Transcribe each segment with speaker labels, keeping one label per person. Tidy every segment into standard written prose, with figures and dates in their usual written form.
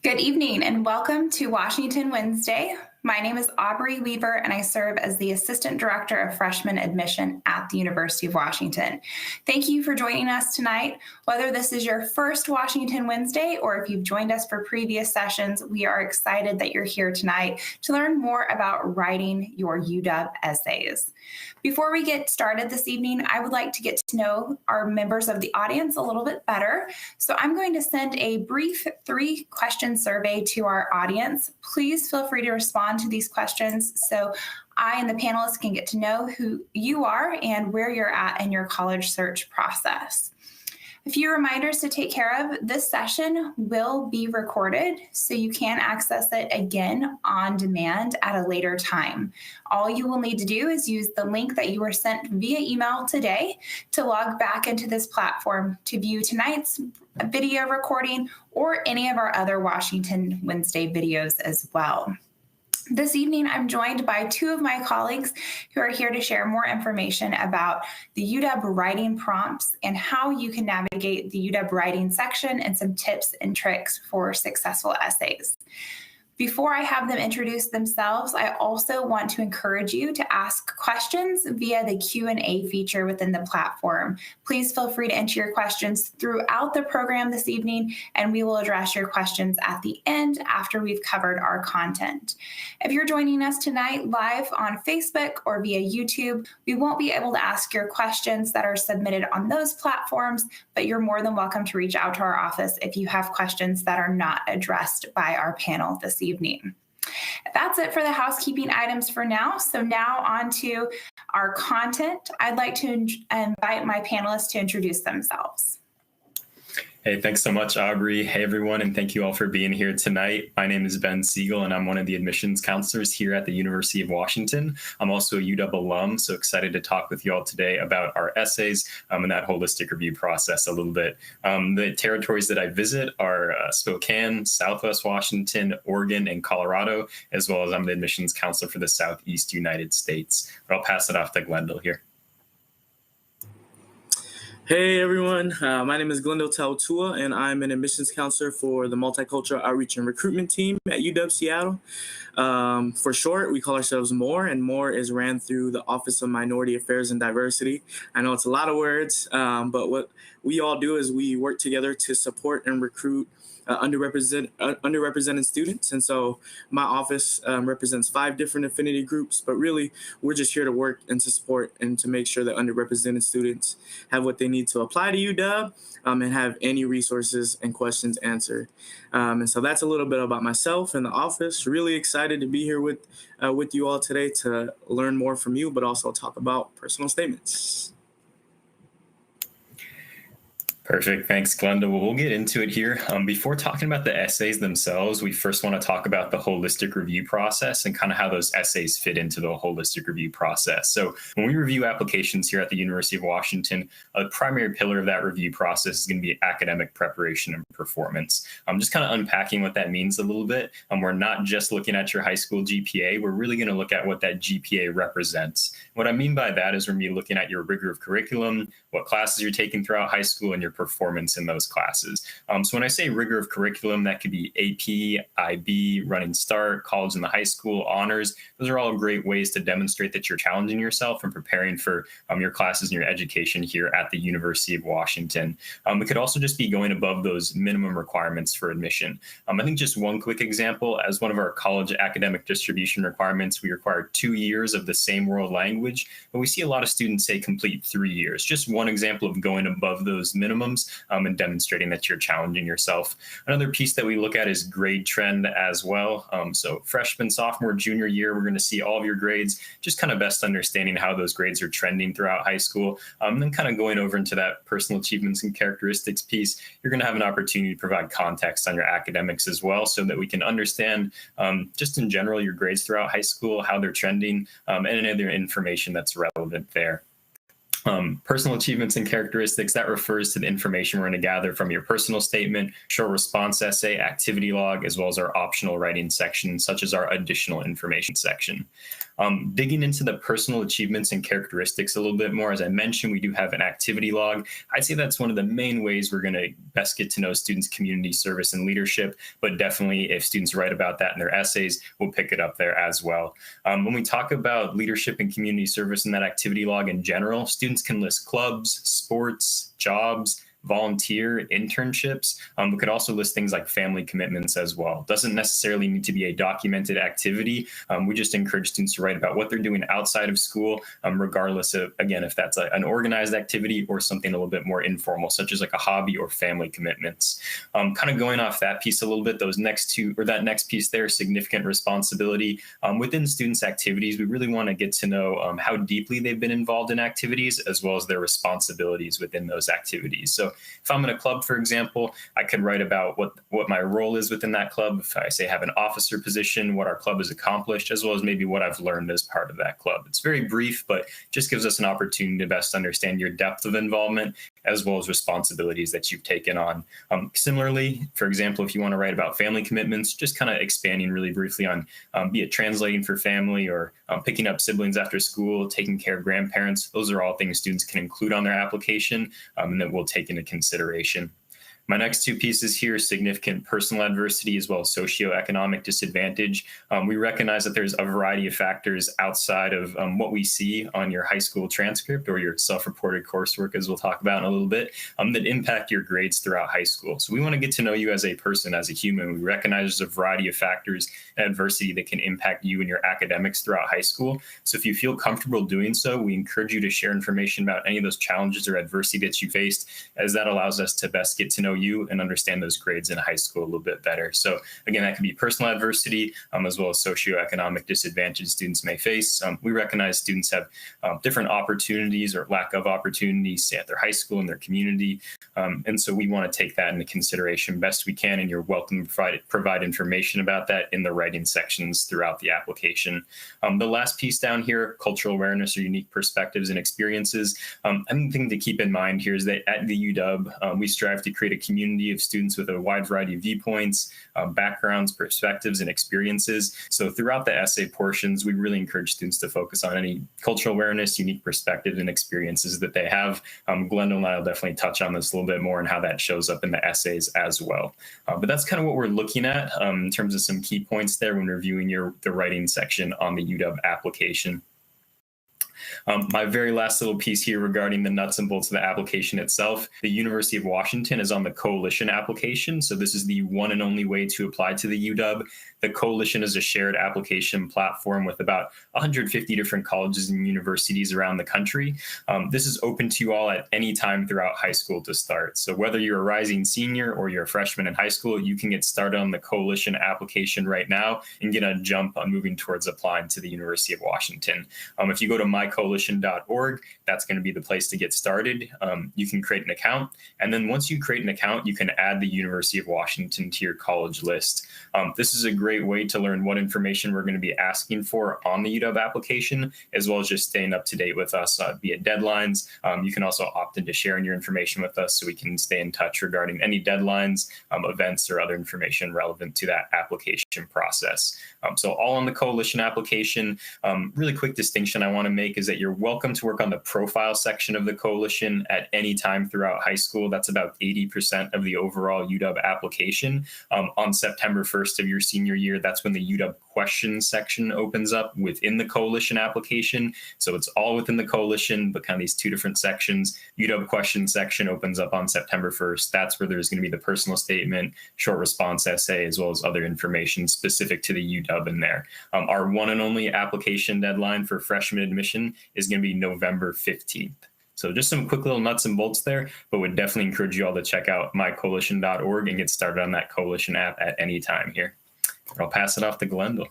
Speaker 1: Good evening and welcome to Washington Wednesday. My name is Aubrey Weaver and I serve as the Assistant Director of Freshman Admission at the University of Washington. Thank you for joining us tonight. Whether this is your first Washington Wednesday or if you've joined us for previous sessions, we are excited that you're here tonight to learn more about writing your UW essays. Before we get started this evening, I would like to get to know our members of the audience a little bit better. So I'm going to send a brief 3-question survey to our audience. Please feel free to respond to these questions so I and the panelists can get to know who you are and where you're at in your college search process. A few reminders to take care of. This session will be recorded, so you can access it again on demand at a later time. All you will need to do is use the link that you were sent via email today to log back into this platform to view tonight's video recording or any of our other Washington Wednesday videos as well. This evening, I'm joined by 2 of my colleagues who are here to share more information about the UW writing prompts and how you can navigate the UW writing section and some tips and tricks for successful essays. Before I have them introduce themselves, I also want to encourage you to ask questions via the Q&A feature within the platform. Please feel free to enter your questions throughout the program this evening, and we will address your questions at the end after we've covered our content. If you're joining us tonight live on Facebook or via YouTube, we won't be able to ask your questions that are submitted on those platforms, but you're more than welcome to reach out to our office if you have questions that are not addressed by our panel this evening. That's it for the housekeeping items for now. So now on to our content. I'd like to invite my panelists to introduce themselves.
Speaker 2: Hey, thanks so much, Aubrey. Hey, everyone, and thank you all for being here tonight. My name is Ben Siegel, and I'm one of the admissions counselors here at the University of Washington. I'm also a UW alum, so excited to talk with you all today about our essays and that holistic review process a little bit. The territories that I visit are Spokane, Southwest Washington, Oregon, and Colorado, as well as I'm the admissions counselor for the Southeast United States. But I'll pass it off to Glendale here.
Speaker 3: Hey everyone, my name is Glendale Tautua, and I'm an admissions counselor for the Multicultural Outreach and Recruitment Team at UW Seattle. For short, we call ourselves MORE, and MORE is ran through the Office of Minority Affairs and Diversity. I know it's a lot of words, but what we all do is we work together to support and recruit underrepresented students. And so my office represents 5 different affinity groups, but really we're just here to work and to support and to make sure that underrepresented students have what they need to apply to UW and have any resources and questions answered. And so that's a little bit about myself and the office. Really excited to be here with you all today to learn more from you, but also talk about personal statements.
Speaker 2: Perfect. Thanks, Glenda. Well, we'll get into it here. Before talking about the essays themselves, we first want to talk about the holistic review process and kind of how those essays fit into the holistic review process. So when we review applications here at the University of Washington, a primary pillar of that review process is going to be academic preparation and performance. Just kind of unpacking what that means a little bit. We're not just looking at your high school GPA. We're really going to look at what that GPA represents. What I mean by that is we're going to be looking at your rigor of curriculum, what classes you're taking throughout high school, and your performance in those classes. So when I say rigor of curriculum, that could be AP, IB, Running Start, college and the high school, honors. Those are all great ways to demonstrate that you're challenging yourself and preparing for your classes and your education here at the University of Washington. It could also just be going above those minimum requirements for admission. I think just one quick example, as one of our college academic distribution requirements, we require 2 years of the same world language, but we see a lot of students say complete 3 years. Just one example of going above those minimums and demonstrating that you're challenging yourself. Another piece that we look at is grade trend as well. So freshman, sophomore, junior year, we're going to see all of your grades, just kind of best understanding how those grades are trending throughout high school. And then kind of going over into that personal achievements and characteristics piece, you're going to have an opportunity to provide context on your academics as well so that we can understand just in general your grades throughout high school, how they're trending, and any other information that's relevant there. Personal achievements and characteristics, that refers to the information we're going to gather from your personal statement, short response essay, activity log, as well as our optional writing section, such as our additional information section. Digging into the personal achievements and characteristics a little bit more, as I mentioned, we do have an activity log. I'd say that's one of the main ways we're going to best get to know students' community service and leadership, but definitely if students write about that in their essays, we'll pick it up there as well. When we talk about leadership and community service in that activity log in general, students can list clubs, sports, jobs, volunteer, internships. We could also list things like family commitments as well. Doesn't necessarily need to be a documented activity. We just encourage students to write about what they're doing outside of school, regardless of, again, if that's an organized activity or something a little bit more informal, such as like a hobby or family commitments. Kind of going off that piece a little bit, those next two, or that next piece there, significant responsibility. Within students' activities, we really want to get to know how deeply they've been involved in activities, as well as their responsibilities within those activities. So if I'm in a club, for example, I could write about what my role is within that club. If I say have an officer position, what our club has accomplished, as well as maybe what I've learned as part of that club. It's very brief, but just gives us an opportunity to best understand your depth of involvement, as well as responsibilities that you've taken on. Similarly, for example, if you want to write about family commitments, just kind of expanding really briefly on be it translating for family or picking up siblings after school, taking care of grandparents. Those are all things students can include on their application and that we'll take into consideration. My next two pieces here, significant personal adversity as well as socioeconomic disadvantage. We recognize that there's a variety of factors outside of what we see on your high school transcript or your self-reported coursework, as we'll talk about in a little bit, that impact your grades throughout high school. So we want to get to know you as a person, as a human. We recognize there's a variety of factors and adversity that can impact you and your academics throughout high school. So if you feel comfortable doing so, we encourage you to share information about any of those challenges or adversity that you faced, as that allows us to best get to know you and understand those grades in high school a little bit better. So again, that can be personal adversity as well as socioeconomic disadvantage students may face. We recognize students have different opportunities or lack of opportunities at their high school and their community. And so we want to take that into consideration best we can, and you're welcome to provide information about that in the writing sections throughout the application. The last piece down here, cultural awareness or unique perspectives and experiences. Anything to keep in mind here is that at the UW, we strive to create a community of students with a wide variety of viewpoints, backgrounds, perspectives, and experiences. So throughout the essay portions, we really encourage students to focus on any cultural awareness, unique perspectives, and experiences that they have. Glendale and I will definitely touch on this a little bit more and how that shows up in the essays as well. But that's kind of what we're looking at in terms of some key points there when reviewing the writing section on the UW application. My very last little piece here regarding the nuts and bolts of the application itself. The University of Washington is on the Coalition application. So this is the one and only way to apply to the UW. The Coalition is a shared application platform with about 150 different colleges and universities around the country. This is open to you all at any time throughout high school to start. So whether you're a rising senior or you're a freshman in high school, you can get started on the Coalition application right now and get a jump on moving towards applying to the University of Washington. If you go to mycoalition.org, that's going to be the place to get started. You can create an account. And then once you create an account, you can add the University of Washington to your college list. This is a great way to learn what information we're going to be asking for on the UW application, as well as just staying up to date with us via deadlines. You can also opt into sharing your information with us so we can stay in touch regarding any deadlines, events, or other information relevant to that application process. So all on the Coalition application. Really quick distinction I want to make is that you're welcome to work on the profile section of the Coalition at any time throughout high school. That's about 80% of the overall UW application. On September 1st of your senior year, that's when the UW questions section opens up within the Coalition application. So it's all within the Coalition, but kind of these two different sections. UW questions section opens up on September 1st. That's where there's going to be the personal statement, short response essay, as well as other information specific to the UW in there. Our one and only application deadline for freshman admission is going to be November 15th. So just some quick little nuts and bolts there, but would definitely encourage you all to check out mycoalition.org and get started on that Coalition app at any time here. I'll pass it off to Glendale.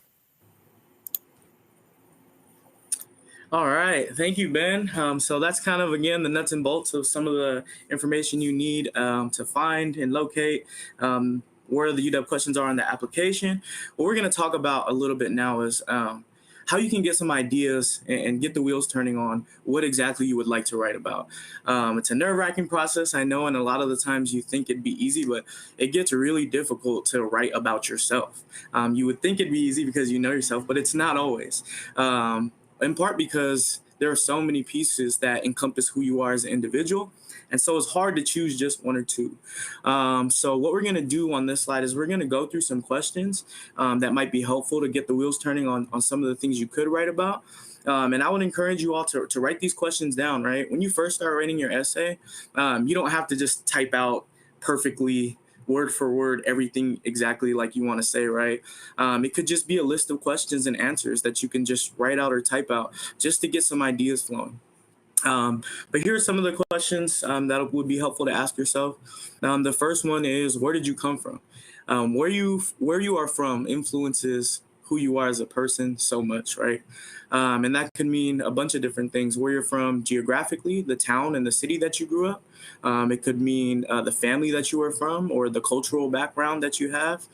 Speaker 3: All right. Thank you, Ben. So that's kind of, again, the nuts and bolts of some of the information you need to find and locate where the UW questions are in the application. What we're going to talk about a little bit now is how you can get some ideas and get the wheels turning on what exactly you would like to write about. It's a nerve-wracking process, I know, and a lot of the times you think it'd be easy, but it gets really difficult to write about yourself. You would think it'd be easy because you know yourself, but it's not always. In part because there are so many pieces that encompass who you are as an individual. And so it's hard to choose just one or two. So what we're going to do on this slide is we're going to go through some questions that might be helpful to get the wheels turning on some of the things you could write about. And I would encourage you all to write these questions down, right? When you first start writing your essay, you don't have to just type out perfectly word for word everything exactly like you want to say, right? It could just be a list of questions and answers that you can just write out or type out just to get some ideas flowing. But here are some of the questions that would be helpful to ask yourself. The first one is, where did you come from? Where you are from influences who you are as a person so much, right? And that could mean a bunch of different things. Where you're from geographically, the town and the city that you grew up. It could mean the family that you were from or the cultural background that you have.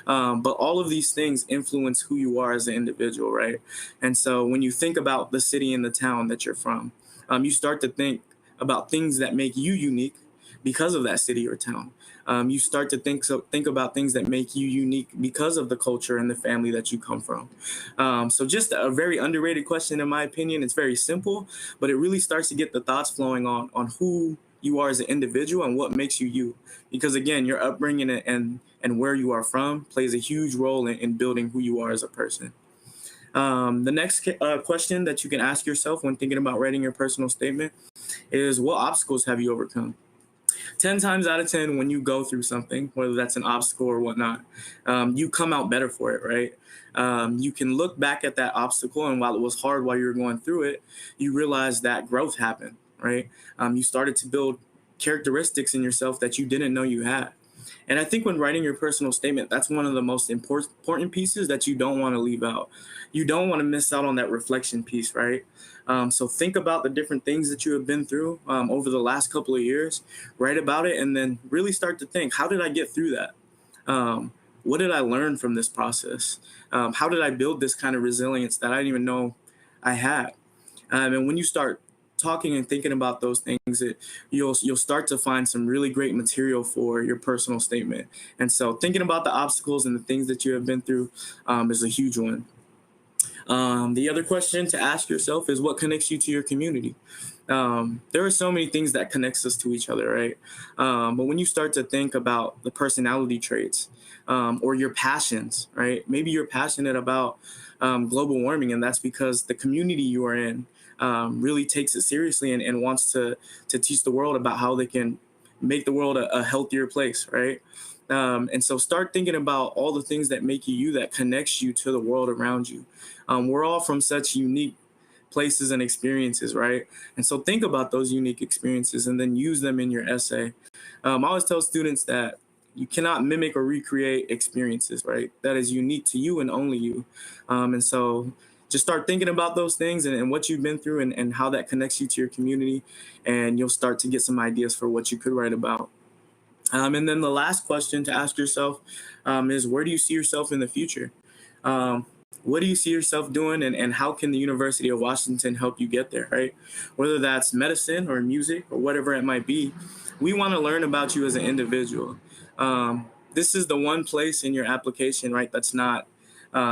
Speaker 3: But all of these things influence who you are as an individual, right? And so when you think about the city and the town that you're from, you start to think about things that make you unique because of that city or town. You start to think about things that make you unique because of the culture and the family that you come from. So just a very underrated question, in my opinion. It's very simple, but it really starts to get the thoughts flowing on who you are as an individual and what makes you you. Because again, your upbringing and where you are from plays a huge role in building who you are as a person. The next question that you can ask yourself when thinking about writing your personal statement is, what obstacles have you overcome? 10 times out of 10, when you go through something, whether that's an obstacle or whatnot, you come out better for it, right? You can look back at that obstacle, and while it was hard while you were going through it, you realize that growth happened, right? You started to build characteristics in yourself that you didn't know you had. And I think when writing your personal statement, that's one of the most important pieces that you don't want to leave out. You don't want to miss out on that reflection piece, right? So think about the different things that you have been through over the last couple of years, write about it, and then really start to think, how did I get through that? What did I learn from this process? How did I build this kind of resilience that I didn't even know I had? And when you start talking and thinking about those things, you'll start to find some really great material for your personal statement. And so thinking about the obstacles and the things that you have been through is a huge one. The other question to ask yourself is, what connects you to your community? There are so many things that connects us to each other, right? But when you start to think about the personality traits or your passions, right? Maybe you're passionate about global warming, and that's because the community you are in really takes it seriously and wants to teach the world about how they can make the world a healthier place, right? And so start thinking about all the things that make you, that connects you to the world around you. We're all from such unique places and experiences, right? And so think about those unique experiences and then use them in your essay. I always tell students that you cannot mimic or recreate experiences, right? That is unique to you and only you. And so just start thinking about those things and what you've been through and how that connects you to your community, and you'll start to get some ideas for what you could write about. And then the last question to ask yourself is, where do you see yourself in the future? What do you see yourself doing, and how can the University of Washington help you get there, right? Whether that's medicine or music or whatever it might be, we want to learn about you as an individual. This is the one place in your application, right, that's not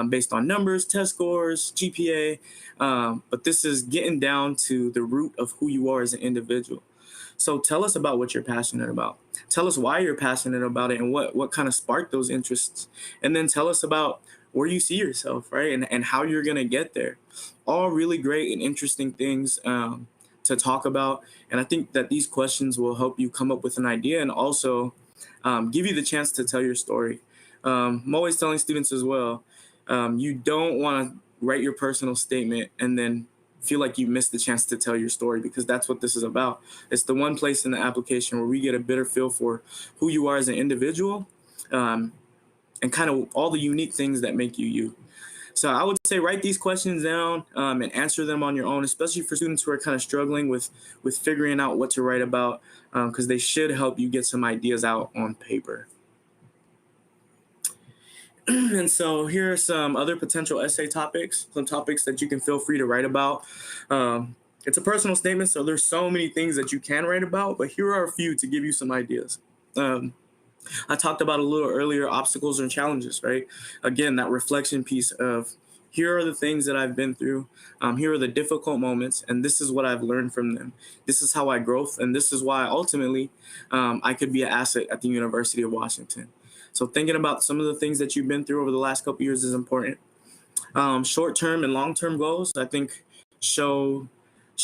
Speaker 3: based on numbers, test scores, GPA, but this is getting down to the root of who you are as an individual. So tell us about what you're passionate about. Tell us why you're passionate about it and what kind of sparked those interests. And then tell us about where you see yourself, right? And how you're going to get there. All really great and interesting things to talk about. And I think that these questions will help you come up with an idea and also give you the chance to tell your story. I'm always telling students as well, you don't want to write your personal statement and then feel like you missed the chance to tell your story, because that's what this is about. It's the one place in the application where we get a better feel for who you are as an individual and kind of all the unique things that make you you. So I would say write these questions down and answer them on your own, especially for students who are kind of struggling with figuring out what to write about, because they should help you get some ideas out on paper. And so here are some other potential essay topics, some topics that you can feel free to write about. It's a personal statement, so there's so many things that you can write about, but here are a few to give you some ideas. I talked about a little earlier, obstacles and challenges, right? Again, that reflection piece of here are the things that I've been through. Here are the difficult moments, and this is what I've learned from them. This is how I grow, and this is why ultimately I could be an asset at the University of Washington. So thinking about some of the things that you've been through over the last couple of years is important. Short-term and long-term goals, I think, show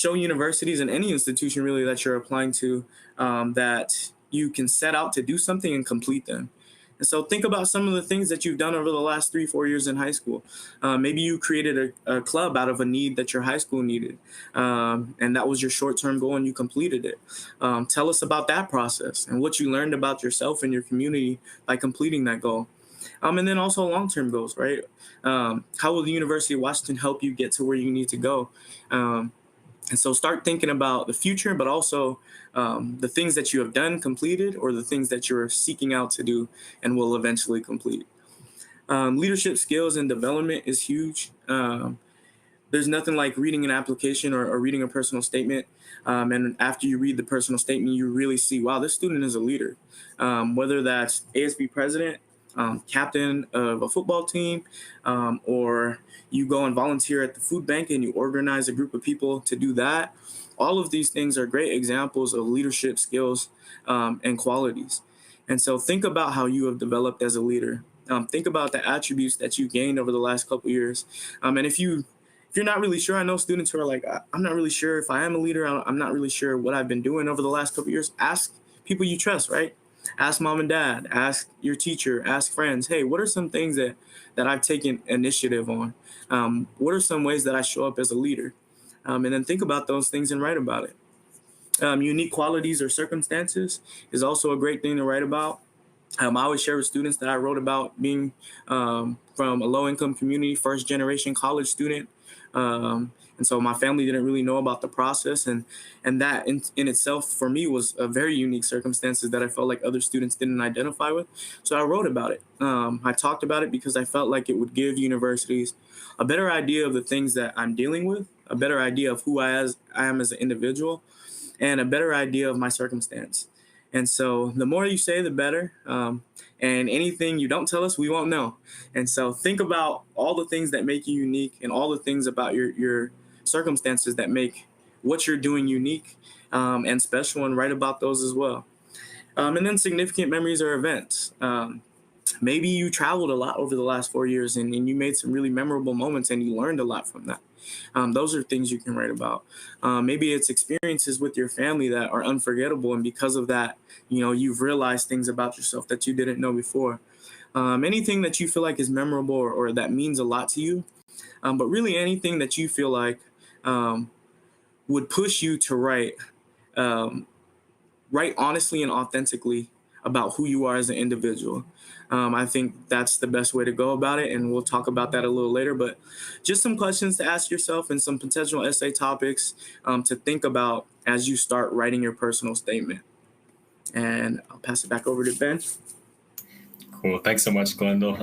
Speaker 3: universities and any institution really that you're applying to that you can set out to do something and complete them. And so think about some of the things that you've done over the last 3-4 years in high school. Maybe you created a club out of a need that your high school needed, and that was your short-term goal and you completed it. Tell us about that process and what you learned about yourself and your community by completing that goal. And then also long-term goals, right? How will the University of Washington help you get to where you need to go? And so start thinking about the future, but also the things that you have done, completed, or the things that you're seeking out to do and will eventually complete. Leadership skills and development is huge. There's nothing like reading an application or reading a personal statement. And after you read the personal statement, you really see, wow, this student is a leader. Whether that's ASB president, captain of a football team, or you go and volunteer at the food bank and you organize a group of people to do that. All of these things are great examples of leadership skills and qualities. And so think about how you have developed as a leader. Think about the attributes that you gained over the last couple of years. And if you're not really sure, I know students who are like, I'm not really sure if I am a leader. I'm not really sure what I've been doing over the last couple of years. Ask people you trust, right? Ask mom and dad, ask your teacher, ask friends. Hey, what are some things that I've taken initiative on? What are some ways that I show up as a leader? And then think about those things and write about it. Unique qualities or circumstances is also a great thing to write about. I always share with students that I wrote about being from a low-income community, first-generation college student. And so my family didn't really know about the process. And that in itself, for me, was a very unique circumstances that I felt like other students didn't identify with. So I wrote about it. I talked about it because I felt like it would give universities a better idea of the things that I'm dealing with, a better idea of who I am as an individual, and a better idea of my circumstance. And so the more you say, the better. And anything you don't tell us, we won't know. And so think about all the things that make you unique and all the things about your circumstances that make what you're doing unique and special, and write about those as well. And then significant memories or events. Maybe you traveled a lot over the last 4 years and you made some really memorable moments and you learned a lot from that. Those are things you can write about. Maybe it's experiences with your family that are unforgettable, and because of that, you've realized things about yourself that you didn't know before. Anything that you feel like is memorable or that means a lot to you, but really anything that you feel like would push you to write honestly and authentically about who you are as an individual. I think that's the best way to go about it, and we'll talk about that a little later. But just some questions to ask yourself and some potential essay topics to think about as you start writing your personal statement. And I'll pass it back over to Ben.
Speaker 2: Cool. Thanks so much, Glendale.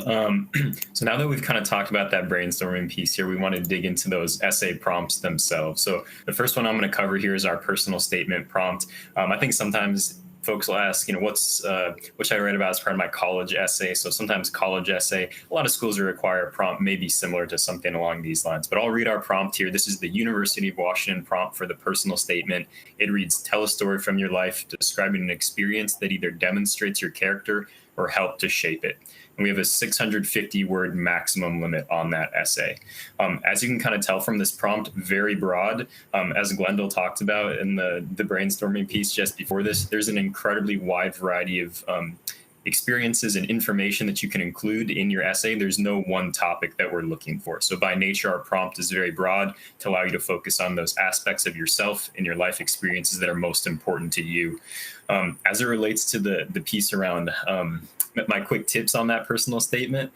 Speaker 2: So now that we've kind of talked about that brainstorming piece here, we want to dig into those essay prompts themselves. So the first one I'm going to cover here is our personal statement prompt. I think sometimes folks will ask, what should I write about as part of my college essay? So sometimes college essay, a lot of schools require a prompt maybe similar to something along these lines. But I'll read our prompt here. This is the University of Washington prompt for the personal statement. It reads, tell a story from your life describing an experience that either demonstrates your character or helped to shape it. And we have a 650-word maximum limit on that essay. As you can kind of tell from this prompt, very broad. As Glendale talked about in the brainstorming piece just before this, there's an incredibly wide variety of experiences and information that you can include in your essay. There's no one topic that we're looking for. So by nature, our prompt is very broad to allow you to focus on those aspects of yourself and your life experiences that are most important to you. As it relates to the piece around my quick tips on that personal statement,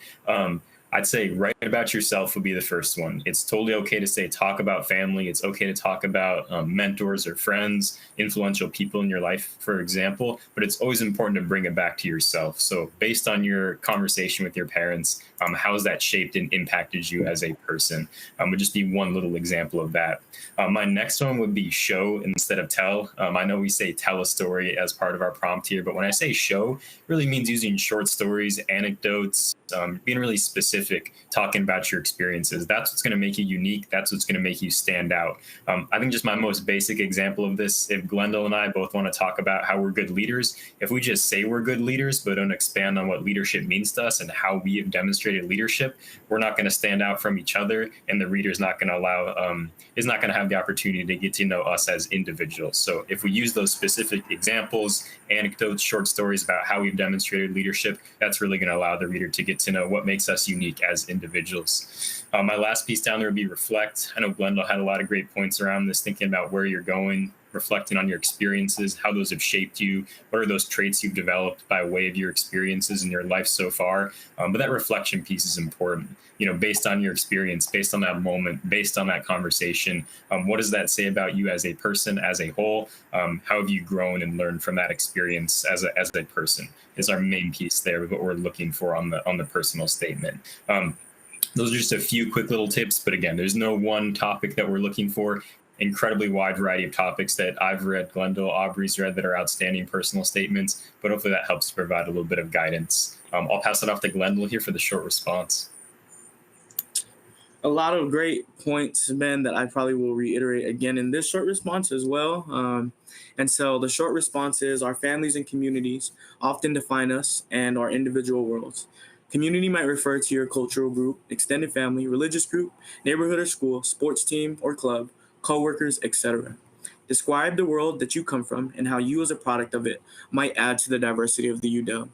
Speaker 2: I'd say write about yourself would be the first one. It's totally okay to say talk about family. It's okay to talk about mentors or friends, influential people in your life, for example, but it's always important to bring it back to yourself. So based on your conversation with your parents, how has that shaped and impacted you as a person? Would just be one little example of that. My next one would be show instead of tell. I know we say tell a story as part of our prompt here, but when I say show, it really means using short stories, anecdotes, being really specific, talking about your experiences. That's what's going to make you unique. That's what's going to make you stand out. I think just my most basic example of this, if Glendale and I both want to talk about how we're good leaders, if we just say we're good leaders, but don't expand on what leadership means to us and how we have demonstrated leadership, we're not going to stand out from each other, and the reader's not going to is not going to have the opportunity to get to know us as individuals. So if we use those specific examples, anecdotes, short stories about how we've demonstrated leadership, that's really going to allow the reader to get to know what makes us unique as individuals. My last piece down there would be reflect. I know Glendale had a lot of great points around this, thinking about where you're going, reflecting on your experiences, how those have shaped you, what are those traits you've developed by way of your experiences in your life so far. But that reflection piece is important, based on your experience, based on that moment, based on that conversation. What does that say about you as a person, as a whole? How have you grown and learned from that experience as a person is our main piece there, what we're looking for on the personal statement. Those are just a few quick little tips, but again, there's no one topic that we're looking for. Incredibly wide variety of topics that I've read, Glendale, Aubrey's read, that are outstanding personal statements, but hopefully that helps provide a little bit of guidance. I'll pass it off to Glendale here for the short response.
Speaker 3: A lot of great points, Ben, that I probably will reiterate again in this short response as well. And so the short response is our families and communities often define us and our individual worlds. Community might refer to your cultural group, extended family, religious group, neighborhood or school, sports team or club, co-workers, etc. Describe the world that you come from and how you as a product of it might add to the diversity of the UW.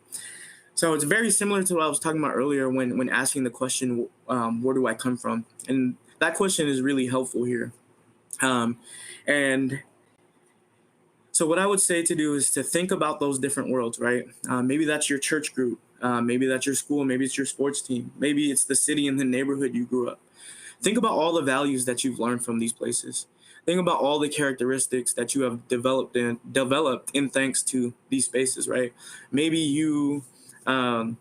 Speaker 3: So it's very similar to what I was talking about earlier when asking the question, where do I come from? And that question is really helpful here. And so what I would say to do is to think about those different worlds, right? Maybe that's your church group. Maybe that's your school. Maybe it's your sports team. Maybe it's the city and the neighborhood you grew up. Think about all the values that you've learned from these places. Think about all the characteristics that you have developed in thanks to these spaces, right? Maybe you are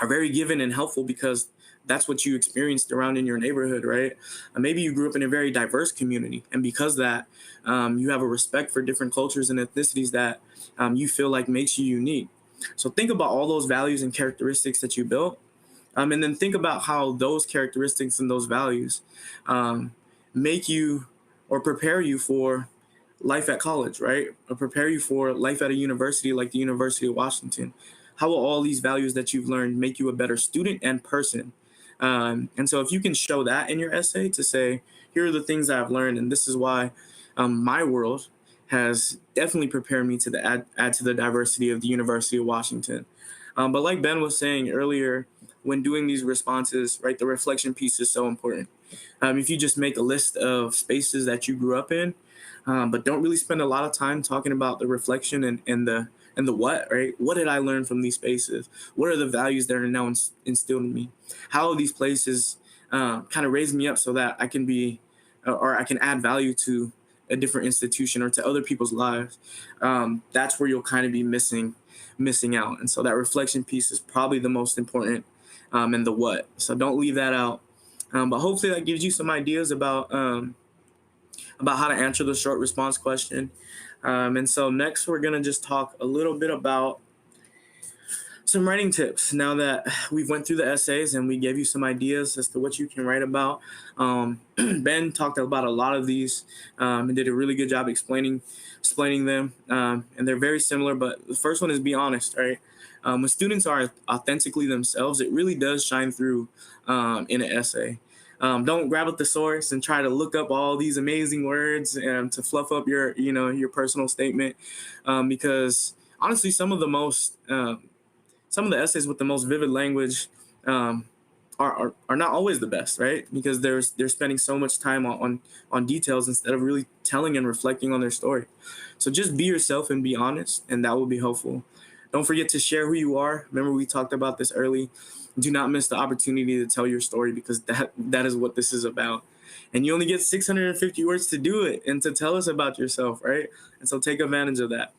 Speaker 3: very giving and helpful because that's what you experienced around in your neighborhood, right? Maybe you grew up in a very diverse community, and because that, you have a respect for different cultures and ethnicities that you feel like makes you unique. So think about all those values and characteristics that you built, and then think about how those characteristics and those values make you or prepare you for life at college, right? Or prepare you for life at a university like the University of Washington. How will all these values that you've learned make you a better student and person? And so if you can show that in your essay to say, here are the things I've learned, and this is why my world has definitely prepared me to add to the diversity of the University of Washington. But like Ben was saying earlier, when doing these responses, right, the reflection piece is so important. If you just make a list of spaces that you grew up in, but don't really spend a lot of time talking about the reflection and the what, right? What did I learn from these spaces? What are the values that are now instilled in me? How have these places kind of raised me up so that I can be, or I can add value to a different institution or to other people's lives? That's where you'll kind of be missing out. And so that reflection piece is probably the most important, and the what. So don't leave that out. But hopefully that gives you some ideas about how to answer the short response question. And so next we're going to just talk a little bit about some writing tips. Now that we've went through the essays and we gave you some ideas as to what you can write about, Ben talked about a lot of these and did a really good job explaining them. And they're very similar, but the first one is be honest, right? When students are authentically themselves, it really does shine through in an essay. Don't grab at the source and try to look up all these amazing words to fluff up your personal statement, because honestly, some of the essays with the most vivid language are not always the best, right? Because they're spending so much time on details instead of really telling and reflecting on their story. So just be yourself and be honest, and that will be helpful. Don't forget to share who you are. Remember, we talked about this early. Do not miss the opportunity to tell your story, because that is what this is about. And you only get 650 words to do it and to tell us about yourself, right? And so take advantage of that.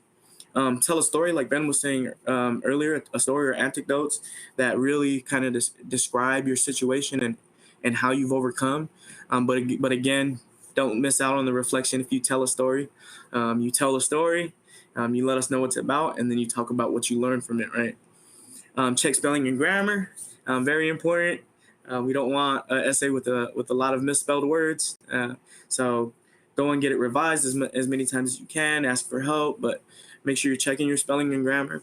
Speaker 3: Tell a story, like Ben was saying earlier, a story or anecdotes that really kind of describe your situation and how you've overcome. But again, don't miss out on the reflection. If you tell a story, you tell a story, you let us know what it's about, and then you talk about what you learned from it, right? Check spelling and grammar, very important. We don't want an essay with a lot of misspelled words. So go and get it revised as many times as you can. Ask for help, but make sure you're checking your spelling and grammar.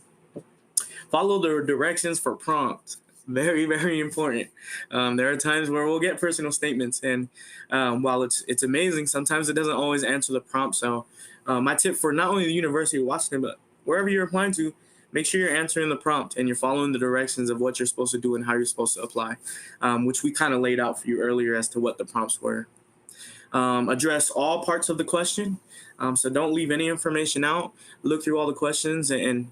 Speaker 3: Follow the directions for prompts. Very, very important. There are times where we'll get personal statements, and while it's amazing, sometimes it doesn't always answer the prompt. So my tip for not only the University of Washington, but wherever you're applying to, make sure you're answering the prompt and you're following the directions of what you're supposed to do and how you're supposed to apply, which we kind of laid out for you earlier as to what the prompts were. Address all parts of the question. So don't leave any information out. Look through all the questions and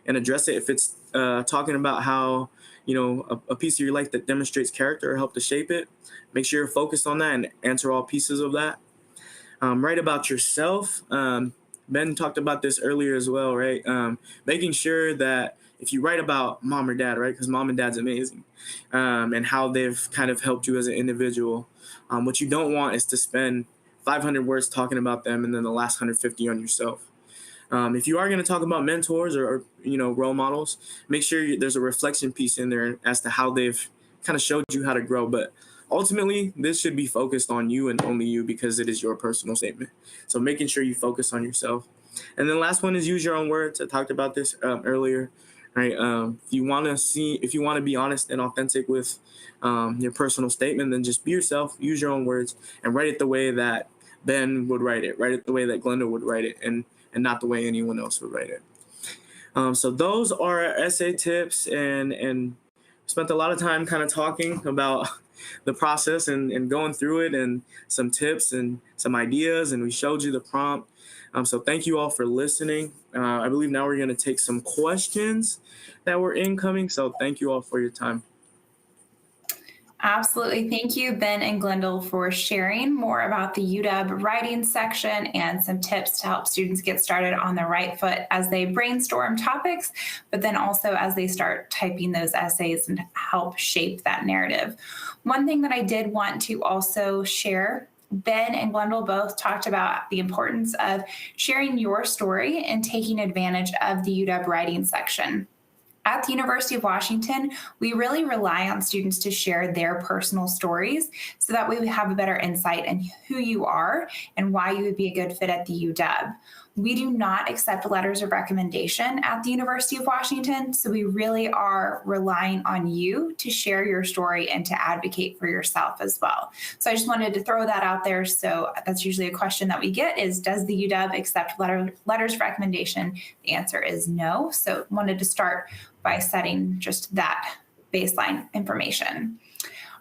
Speaker 3: address it. If it's talking about how, a piece of your life that demonstrates character or help to shape it, make sure you're focused on that and answer all pieces of that. Write about yourself. Ben talked about this earlier as well, right? Making sure that if you write about mom or dad, right, because mom and dad's amazing, and how they've kind of helped you as an individual, what you don't want is to spend 500 words talking about them and then the last 150 on yourself. If you are going to talk about mentors or role models, make sure there's a reflection piece in there as to how they've kind of showed you how to grow. But ultimately, this should be focused on you and only you, because it is your personal statement. So making sure you focus on yourself. And then last one is use your own words. I talked about this earlier, right? If you want to be honest and authentic with your personal statement, then just be yourself, use your own words, and write it the way that Ben would write it. Write it the way that Glenda would write it, and not the way anyone else would write it. So those are our essay tips, and spent a lot of time kind of talking about the process and going through it, and some tips and some ideas, and we showed you the prompt. So thank you all for listening. I believe now we're going to take some questions that were incoming. So thank you all for your time.
Speaker 1: Absolutely. Thank you, Ben and Glendale, for sharing more about the UW writing section and some tips to help students get started on the right foot as they brainstorm topics, but then also as they start typing those essays and help shape that narrative. One thing that I did want to also share, Ben and Glendale both talked about the importance of sharing your story and taking advantage of the UW writing section. At the University of Washington, we really rely on students to share their personal stories so that way we have a better insight in who you are and why you would be a good fit at the UW. We do not accept letters of recommendation at the University of Washington, so we really are relying on you to share your story and to advocate for yourself as well. So I just wanted to throw that out there. So that's usually a question that we get is, does the UW accept letters of recommendation? The answer is no. So wanted to start by setting just that baseline information.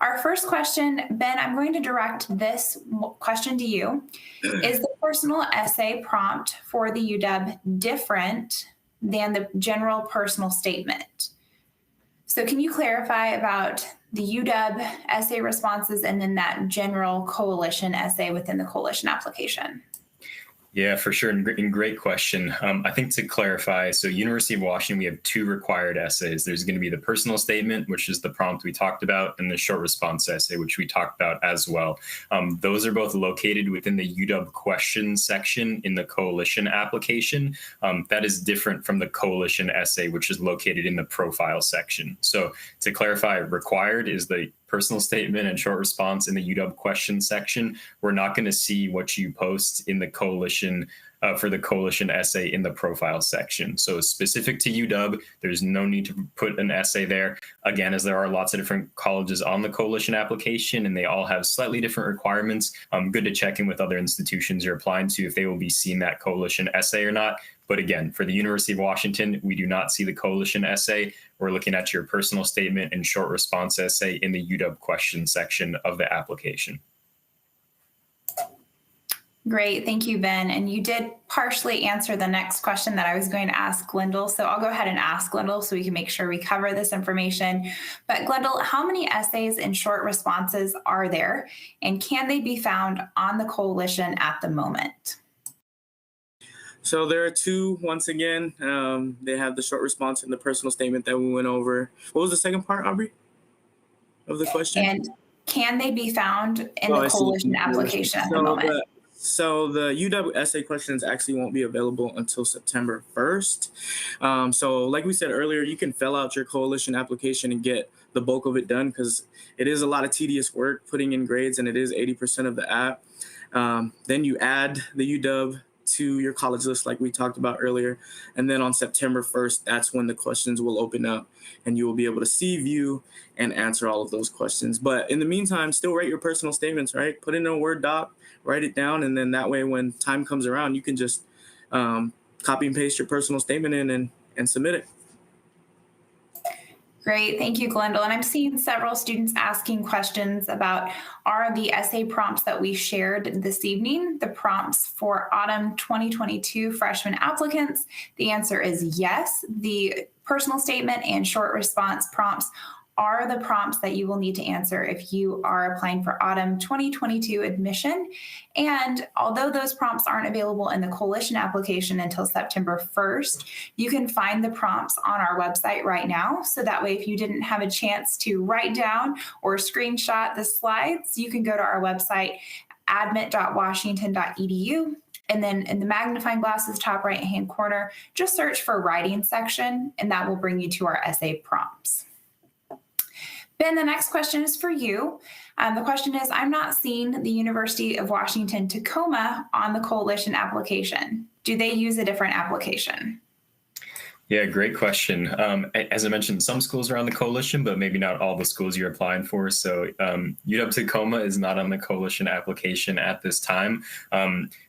Speaker 1: Our first question, Ben, I'm going to direct this question to you. Is the personal essay prompt for the UW different than the general personal statement? So can you clarify about the UW essay responses and then that general coalition essay within the coalition application?
Speaker 2: Yeah, for sure. And great question. I think to clarify, so University of Washington, we have two required essays. There's going to be the personal statement, which is the prompt we talked about, and the short response essay, which we talked about as well. Those are both located within the UW questions section in the coalition application. That is different from the coalition essay, which is located in the profile section. So to clarify, required is the personal statement and short response in the UW question section. We're not going to see what you post in the coalition for the coalition essay in the profile section. So specific to UW, there's no need to put an essay there. Again, as there are lots of different colleges on the coalition application and they all have slightly different requirements, good to check in with other institutions you're applying to if they will be seeing that coalition essay or not. But again, for the University of Washington, we do not see the coalition essay. We're looking at your personal statement and short response essay in the UW question section of the application.
Speaker 1: Great. Thank you, Ben. And you did partially answer the next question that I was going to ask Glendale. So I'll go ahead and ask Glendale so we can make sure we cover this information. But Glendale, how many essays and short responses are there? And can they be found on the coalition at the moment?
Speaker 3: So there are two, once again. They have the short response and the personal statement that we went over. What was the second part, Aubrey, of the question?
Speaker 1: And can they be found in the coalition application at the moment?
Speaker 3: So the UW essay questions actually won't be available until September 1st. So like we said earlier, you can fill out your coalition application and get the bulk of it done because it is a lot of tedious work putting in grades, and it is 80% of the app. Then you add the UW to your college list like we talked about earlier. And then on September 1st, that's when the questions will open up and you will be able to see, view, and answer all of those questions. But in the meantime, still write your personal statements, right? Put it in a Word doc, write it down, and then that way when time comes around, you can just copy and paste your personal statement in and submit it.
Speaker 1: Great. Thank you, Glendale. And I'm seeing several students asking questions about, are the essay prompts that we shared this evening the prompts for autumn 2022 freshman applicants? The answer is yes. The personal statement and short response prompts are the prompts that you will need to answer if you are applying for autumn 2022 admission. And although those prompts aren't available in the coalition application until September 1st, you can find the prompts on our website right now. So that way, if you didn't have a chance to write down or screenshot the slides, you can go to our website, admit.washington.edu. And then in the magnifying glasses top right-hand corner, just search for writing section, and that will bring you to our essay prompts. Ben, the next question is for you. The question is, I'm not seeing the University of Washington Tacoma on the coalition application. Do they use a different application?
Speaker 2: Yeah, great question. As I mentioned, some schools are on the coalition, but maybe not all the schools you're applying for. So UW Tacoma is not on the coalition application at this time.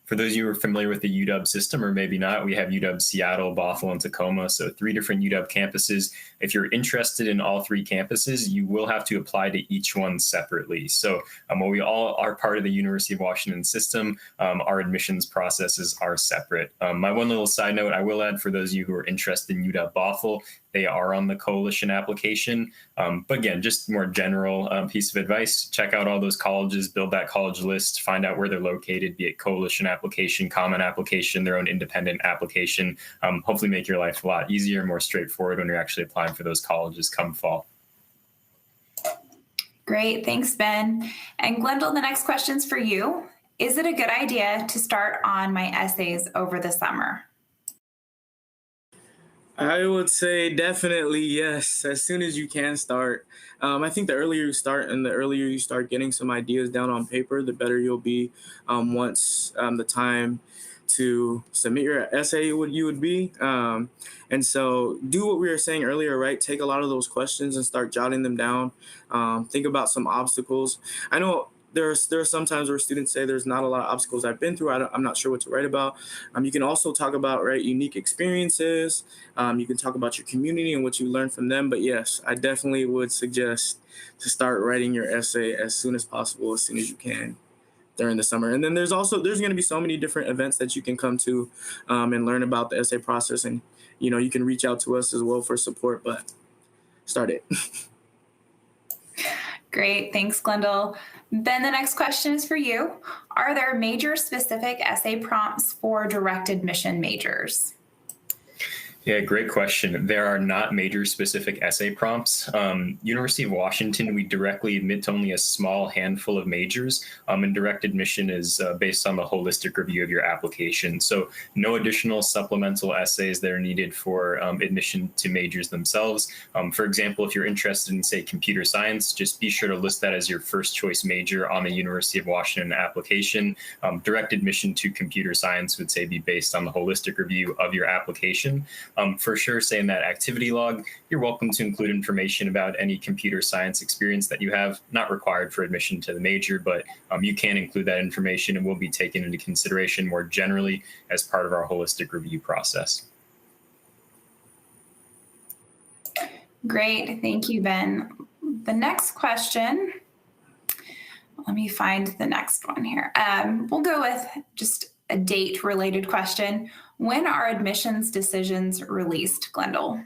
Speaker 2: For those of you who are familiar with the UW system, or maybe not, we have UW Seattle, Bothell, and Tacoma, so 3 different UW campuses. If you're interested in all 3 campuses, you will have to apply to each one separately. So while we all are part of the University of Washington system, our admissions processes are separate. My one little side note I will add for those of you who are interested in UW Bothell, they are on the coalition application. But again, just more general piece of advice, check out all those colleges, build that college list, find out where they're located, be it coalition application, common application, their own independent application. Hopefully make your life a lot easier, more straightforward when you're actually applying for those colleges come fall.
Speaker 1: Great, thanks, Ben. And Glendale, the next question's for you. Is it a good idea to start on my essays over the summer?
Speaker 3: I would say definitely yes. As soon as you can start. I think the earlier you start and the earlier you start getting some ideas down on paper, the better you'll be once the time to submit your essay you would be. And so do what we were saying earlier, right? Take a lot of those questions and start jotting them down. Think about some obstacles. I know there are some times where students say there's not a lot of obstacles I've been through. I'm not sure what to write about. You can also talk about unique experiences. You can talk about your community and what you learned from them. But yes, I definitely would suggest to start writing your essay as soon as possible, as soon as you can during the summer. And then there's going to be so many different events that you can come to and learn about the essay process. And you can reach out to us as well for support. But start it.
Speaker 1: Great, thanks, Glendale. Ben, the next question is for you. Are there major-specific essay prompts for direct admission majors?
Speaker 2: Yeah, great question. There are not major specific essay prompts. University of Washington, we directly admit to only a small handful of majors, and direct admission is based on the holistic review of your application. So no additional supplemental essays that are needed for admission to majors themselves. For example, if you're interested in, say, computer science, just be sure to list that as your first choice major on the University of Washington application. Direct admission to computer science would, say, be based on the holistic review of your application. For sure, say in that activity log, you're welcome to include information about any computer science experience that you have, not required for admission to the major, but you can include that information and will be taken into consideration more generally as part of our holistic review process. Great.
Speaker 1: Thank you, Ben. The next question, Let me find the next one here. We'll go with just a date-related question. When are admissions decisions released, Glendale?